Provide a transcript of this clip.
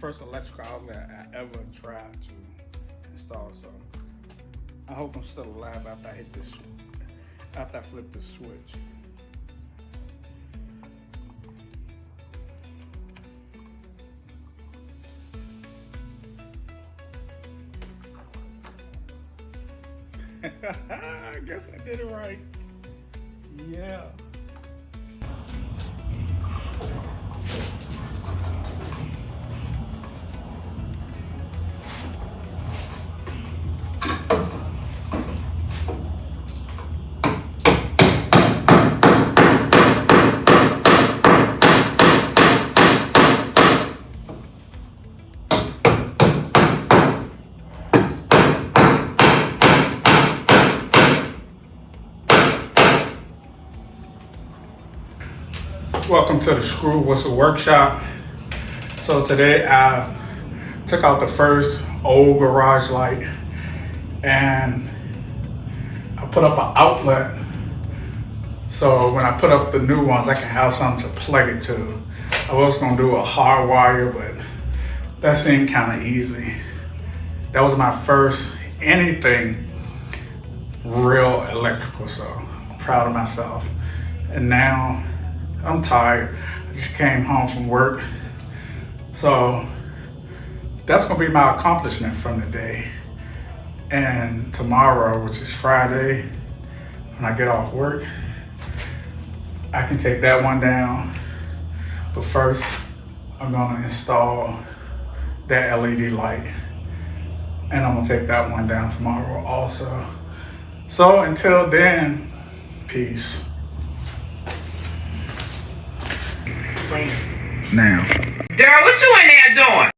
first electrical outlet I ever tried to install. So I hope I'm still alive after I hit this, after I flip the switch. I guess I did it right. Yeah. Welcome to the Screw Whistle Workshop. So today I took out the first old garage light and I put up an outlet. So when I put up the new ones, I can have something to plug it to. I was gonna do a hard wire, but that seemed kind of easy. That was my first anything real electrical, so I'm proud of myself. And now I'm tired. I just came home from work. So that's gonna be my accomplishment from the day. And tomorrow, which is Friday, when I get off work, I can take that one down. But first, I'm gonna install that LED light. And I'm gonna take that one down tomorrow also. So until then, peace. Now. Daryl, what you in there doing?